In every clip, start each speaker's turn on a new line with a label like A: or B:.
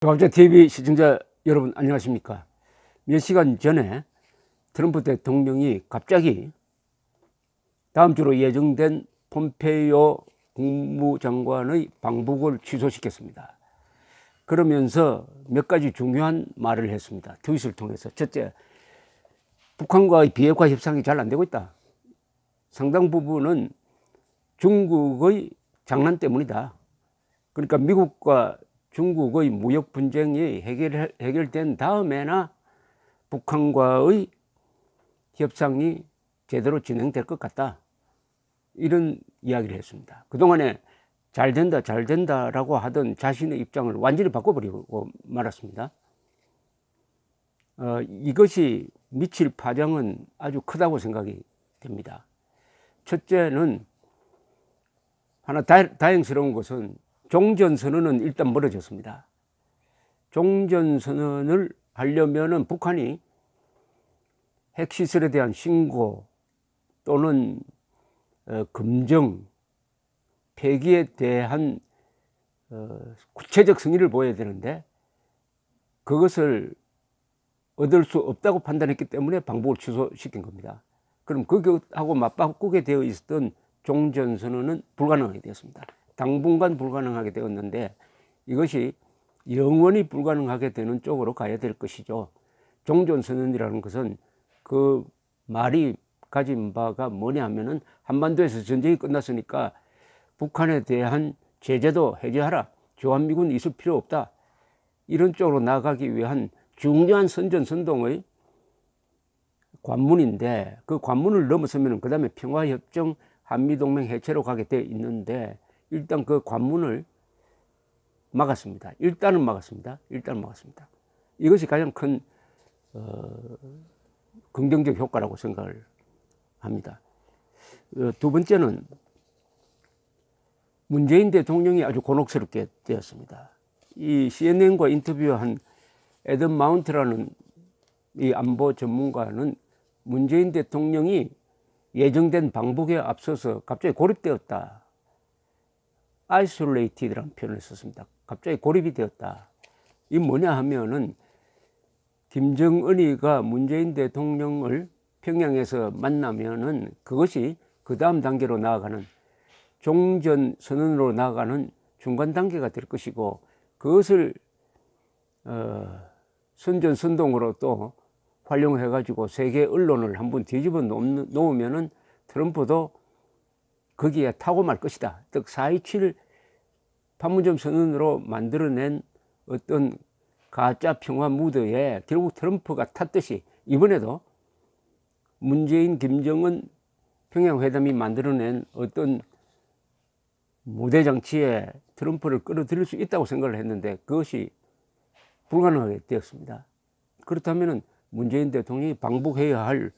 A: 가짜 TV 시청자 여러분 안녕하십니까? 몇 시간 전에 트럼프 대통령이 갑자기 다음 주로 예정된 폼페이오 국무장관의 방북을 취소시켰습니다. 그러면서 몇 가지 중요한 말을 했습니다. 트윗을 통해서. 첫째, 북한과의 비핵화 협상이 잘 안 되고 있다. 상당 부분은 중국의 장난 때문이다. 그러니까 미국과 중국의 무역 분쟁이 해결된 다음에나 북한과의 협상이 제대로 진행될 것 같다. 이런 이야기를 했습니다. 그동안에 잘 된다라고 하던 자신의 입장을 완전히 바꿔버리고 말았습니다. 이것이 미칠 파장은 아주 크다고 생각이 됩니다. 첫째는 하나 다행스러운 것은 종전선언은 일단 멀어졌습니다. 종전선언을 하려면은 북한이 핵시설에 대한 신고 또는 검증, 폐기에 대한 구체적 승인을 보여야 되는데 그것을 얻을 수 없다고 판단했기 때문에 방북을 취소시킨 겁니다. 그럼 그것하고 맞바꾸게 되어 있었던 종전선언은 불가능하게 되었습니다. 당분간 불가능하게 되었는데 이것이 영원히 불가능하게 되는 쪽으로 가야 될 것이죠. 종전선언이라는 것은 그 말이 가진 바가 뭐냐 하면은 한반도에서 전쟁이 끝났으니까 북한에 대한 제재도 해제하라. 주한미군 있을 필요 없다. 이런 쪽으로 나가기 위한 중요한 선전선동의 관문인데 그 관문을 넘어서면 그 다음에 평화협정, 한미동맹 해체로 가게 돼 있는데 일단 그 관문을 막았습니다. 일단은 막았습니다. 이것이 가장 큰 긍정적 효과라고 생각을 합니다. 두 번째는 문재인 대통령이 아주 곤혹스럽게 되었습니다. 이 CNN과 인터뷰한 애덤 마운트라는 이 안보 전문가는 문재인 대통령이 예정된 방북에 앞서서 갑자기 고립되었다. 아이솔레이티드라는 표현을 썼습니다. 갑자기 고립이 되었다. 이 뭐냐 하면은 김정은이가 문재인 대통령을 평양에서 만나면은 그것이 그 다음 단계로 나아가는 종전선언으로 나아가는 중간 단계가 될 것이고 그것을 선전선동으로 또 활용해 가지고 세계 언론을 한번 뒤집어 놓으면은 트럼프도 거기에 타고 말 것이다. 즉 4.27 판문점 선언으로 만들어낸 어떤 가짜 평화 무드에 결국 트럼프가 탔듯이 이번에도 문재인, 김정은 평양회담이 만들어낸 어떤 무대장치에 트럼프를 끌어들일 수 있다고 생각을 했는데 그것이 불가능하게 되었습니다. 그렇다면 문재인 대통령이 방북해야 할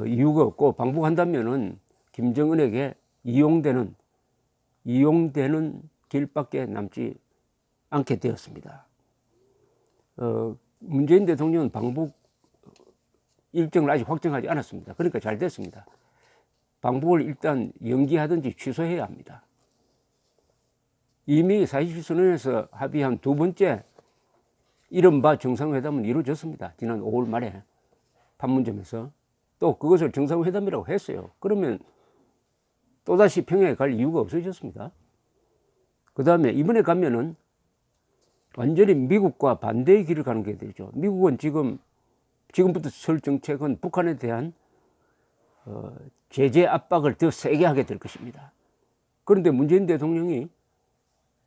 A: 이유가 없고 방북한다면은 김정은에게 이용되는 길밖에 남지 않게 되었습니다. 문재인 대통령은 방북 일정을 아직 확정하지 않았습니다. 그러니까 잘 됐습니다. 방북을 일단 연기하든지 취소해야 합니다. 이미 4.27선언에서 합의한 두 번째 이른바 정상회담은 이루어졌습니다. 지난 5월 말에 판문점에서 또 그것을 정상회담이라고 했어요. 그러면 또다시 평양에 갈 이유가 없어졌습니다. 그 다음에 이번에 가면은 완전히 미국과 반대의 길을 가는 게 되죠. 미국은 지금부터 설 정책은 북한에 대한 제재 압박을 더 세게 하게 될 것입니다. 그런데 문재인 대통령이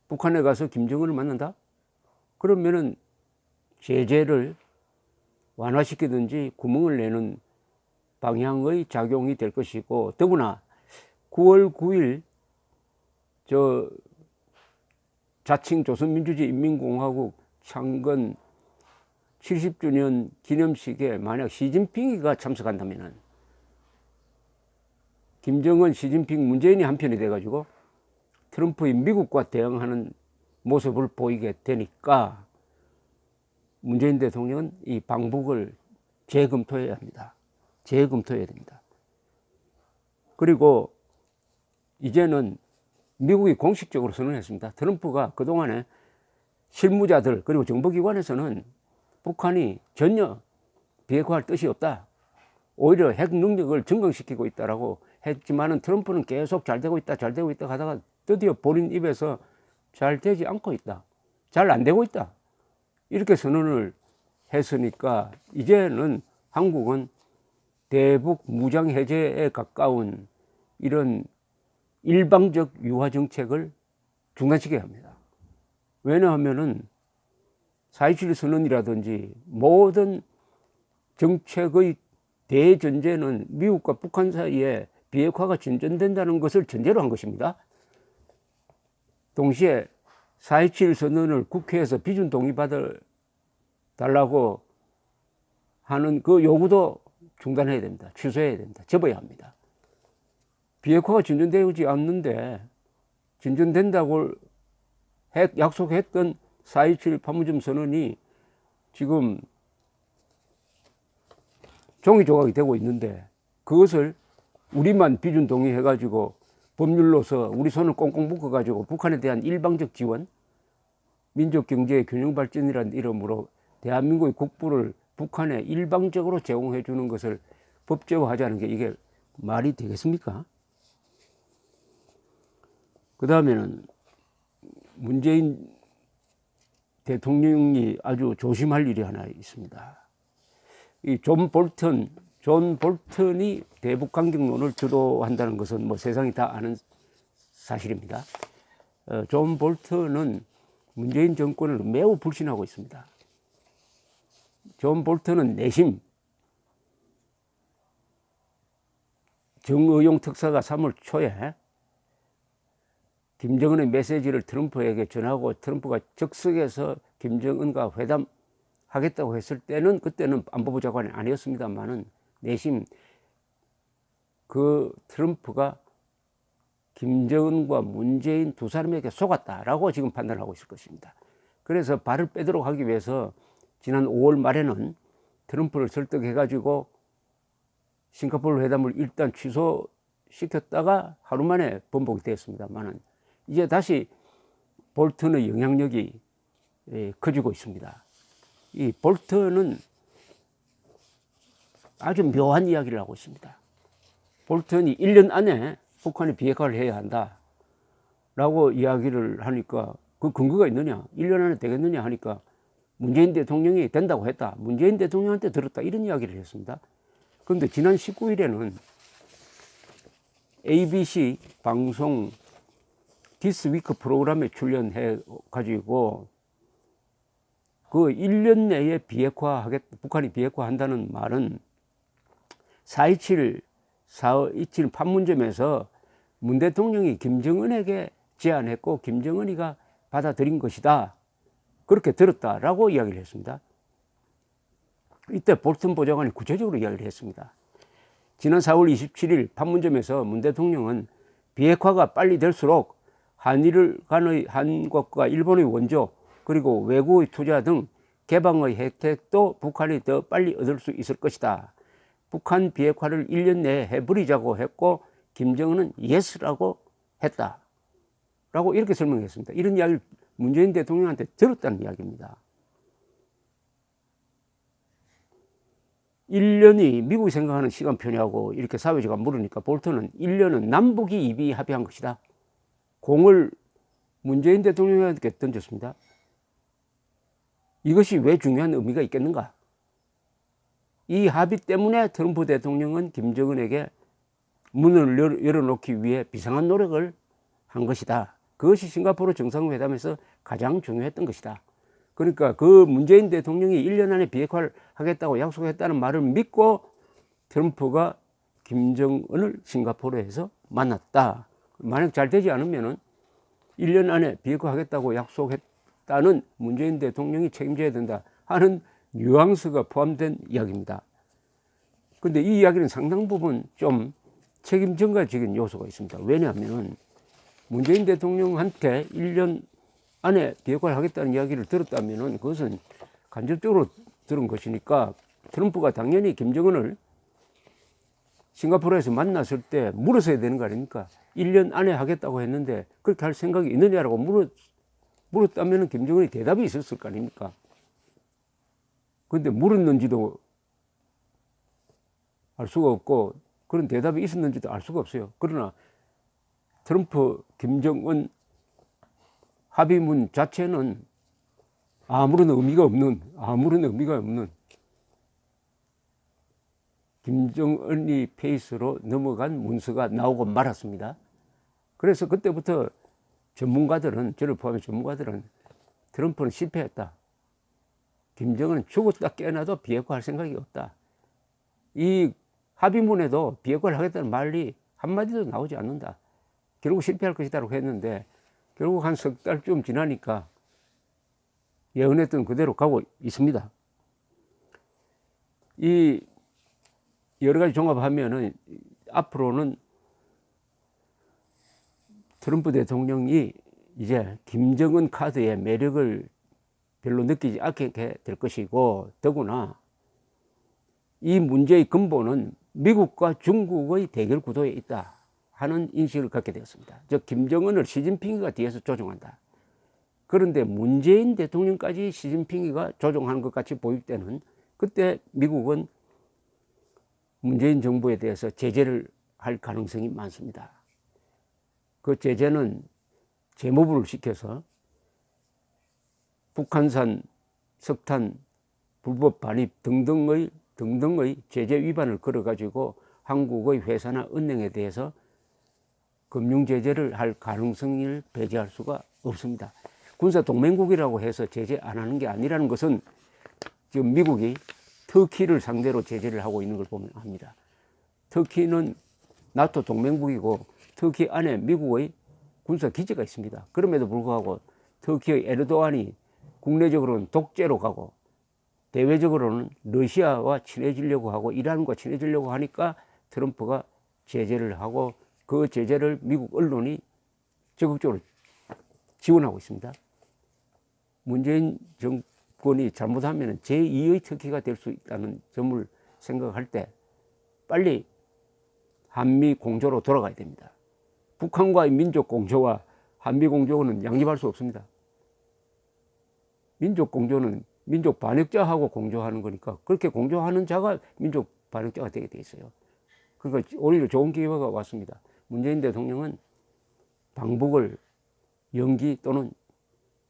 A: 북한에 가서 김정은을 만난다? 그러면은 제재를 완화시키든지 구멍을 내는 방향의 작용이 될 것이고 더구나 9월 9일 자칭 조선민주주의인민공화국 창건 70주년 기념식에 만약 시진핑이가 참석한다면 김정은, 시진핑, 문재인이 한편이 돼가지고 트럼프의 미국과 대응하는 모습을 보이게 되니까 문재인 대통령은 이 방북을 재검토해야 합니다. 그리고 이제는 미국이 공식적으로 선언했습니다. 트럼프가 그동안에 실무자들 그리고 정보기관에서는 북한이 전혀 비핵화할 뜻이 없다. 오히려 핵 능력을 증강시키고 있다라고 했지만은 트럼프는 계속 잘 되고 있다, 잘 되고 있다 하다가 드디어 본인 입에서 잘 되지 않고 있다. 잘 안 되고 있다. 이렇게 선언을 했으니까 이제는 한국은 대북 무장 해제에 가까운 이런 일방적 유화 정책을 중단시켜야 합니다. 왜냐하면은 4.27 선언이라든지 모든 정책의 대전제는 미국과 북한 사이에 비핵화가 진전된다는 것을 전제로 한 것입니다. 동시에 4.27 선언을 국회에서 비준 동의받아 달라고 하는 그 요구도 중단해야 됩니다. 취소해야 됩니다. 접어야 합니다. 비핵화가 진전되지 않는데 진전된다고 약속했던 4.27 판문점 선언이 지금 종이 조각이 되고 있는데 그것을 우리만 비준 동의해가지고 법률로서 우리 손을 꽁꽁 묶어가지고 북한에 대한 일방적 지원, 민족경제의 균형발전이라는 이름으로 대한민국의 국부를 북한에 일방적으로 제공해 주는 것을 법제화하자는 게 이게 말이 되겠습니까? 그 다음에는 문재인 대통령이 아주 조심할 일이 하나 있습니다. 이 존 볼턴이 대북 강경론을 주도한다는 것은 뭐 세상이 다 아는 사실입니다. 존 볼턴은 문재인 정권을 매우 불신하고 있습니다. 존 볼턴은 내심 정의용 특사가 3월 초에 김정은의 메시지를 트럼프에게 전하고 트럼프가 즉석에서 김정은과 회담하겠다고 했을 때는 그때는 안보부 장관이 아니었습니다만은 내심 그 트럼프가 김정은과 문재인 두 사람에게 속았다라고 지금 판단하고 있을 것입니다. 그래서 발을 빼도록 하기 위해서 지난 5월 말에는 트럼프를 설득해가지고 싱가포르 회담을 일단 취소시켰다가 하루 만에 번복이 되었습니다만은 이제 다시 볼턴의 영향력이 커지고 있습니다. 이 볼턴은 아주 묘한 이야기를 하고 있습니다. 볼턴이 1년 안에 북한이 비핵화를 해야 한다라고 이야기를 하니까 그 근거가 있느냐, 1년 안에 되겠느냐 하니까 문재인 대통령이 된다고 했다, 문재인 대통령한테 들었다, 이런 이야기를 했습니다. 그런데 지난 19일에는 ABC 방송 디스 위크 프로그램에 출연해 가지고 그 1년 내에 북한이 비핵화한다는 말은 4.27 판문점에서 문 대통령이 김정은에게 제안했고 김정은이가 받아들인 것이다, 그렇게 들었다라고 이야기를 했습니다. 이때 볼턴 보좌관이 구체적으로 이야기를 했습니다. 지난 4월 27일 판문점에서 문 대통령은 비핵화가 빨리 될수록 한일 간의 한국과 일본의 원조 그리고 외국의 투자 등 개방의 혜택도 북한이 더 빨리 얻을 수 있을 것이다. 북한 비핵화를 1년 내에 해버리자고 했고 김정은은 예스라고 했다 라고 이렇게 설명했습니다. 이런 이야기를 문재인 대통령한테 들었다는 이야기입니다. 1년이 미국이 생각하는 시간표냐고 이렇게 사회자가 물으니까 볼턴은 1년은 남북이 이미 합의한 것이다. 공을 문재인 대통령에게 던졌습니다. 이것이 왜 중요한 의미가 있겠는가? 이 합의 때문에 트럼프 대통령은 김정은에게 문을 열어놓기 위해 비상한 노력을 한 것이다. 그것이 싱가포르 정상회담에서 가장 중요했던 것이다. 그러니까 그 문재인 대통령이 1년 안에 비핵화를 하겠다고 약속했다는 말을 믿고 트럼프가 김정은을 싱가포르에서 만났다. 만약 잘 되지 않으면은 1년 안에 비핵화하겠다고 약속했다는 문재인 대통령이 책임져야 된다 하는 뉘앙스가 포함된 이야기입니다. 그런데 이 이야기는 상당 부분 좀 책임 전가적인 요소가 있습니다. 왜냐하면 문재인 대통령한테 1년 안에 비핵화를 하겠다는 이야기를 들었다면 그것은 간접적으로 들은 것이니까 트럼프가 당연히 김정은을 싱가포르에서 만났을 때 물었어야 되는 거 아닙니까? 1년 안에 하겠다고 했는데 그렇게 할 생각이 있느냐라고 물었다면 김정은이 대답이 있었을 거 아닙니까? 근데 물었는지도 알 수가 없고 그런 대답이 있었는지도 알 수가 없어요. 그러나 트럼프 김정은 합의문 자체는 아무런 의미가 없는 김정은이 페이스로 넘어간 문서가 나오고 말았습니다. 그래서 그때부터 전문가들은, 저를 포함해 전문가들은 트럼프는 실패했다. 김정은은 죽었다 깨어나도 비핵화할 생각이 없다. 이 합의문에도 비핵화를 하겠다는 말이 한마디도 나오지 않는다. 결국 실패할 것이다라고 했는데 결국 한 석 달쯤 지나니까 예언했던 그대로 가고 있습니다. 이 여러 가지 종합하면은 앞으로는 트럼프 대통령이 이제 김정은 카드의 매력을 별로 느끼지 않게 될 것이고, 더구나 이 문제의 근본은 미국과 중국의 대결 구도에 있다 하는 인식을 갖게 되었습니다. 즉 김정은을 시진핑이가 뒤에서 조종한다. 그런데 문재인 대통령까지 시진핑이가 조종하는 것 같이 보일 때는 그때 미국은 문재인 정부에 대해서 제재를 할 가능성이 많습니다. 그 제재는 재무부를 시켜서 북한산 석탄 불법 반입 등등의 제재 위반을 걸어가지고 한국의 회사나 은행에 대해서 금융 제재를 할 가능성을 배제할 수가 없습니다. 군사 동맹국이라고 해서 제재 안 하는 게 아니라는 것은 지금 미국이 터키를 상대로 제재를 하고 있는 걸 보면 압니다. 터키는 나토 동맹국이고 터키 안에 미국의 군사 기지가 있습니다. 그럼에도 불구하고 터키의 에르도안이 국내적으로는 독재로 가고 대외적으로는 러시아와 친해지려고 하고 이란과 친해지려고 하니까 트럼프가 제재를 하고 그 제재를 미국 언론이 적극적으로 지원하고 있습니다. 문재인 정권이 잘못하면 제2의 터키가 될 수 있다는 점을 생각할 때 빨리 한미 공조로 돌아가야 됩니다. 북한과의 민족 공조와 한미 공조는 양립할 수 없습니다. 민족 공조는 민족 반역자하고 공조하는 거니까 그렇게 공조하는 자가 민족 반역자가 되게 돼 있어요. 그러니까 오히려 좋은 기회가 왔습니다. 문재인 대통령은 방북을 연기 또는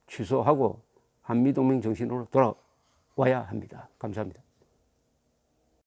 A: 취소하고 한미동맹 정신으로 돌아와야 합니다. 감사합니다.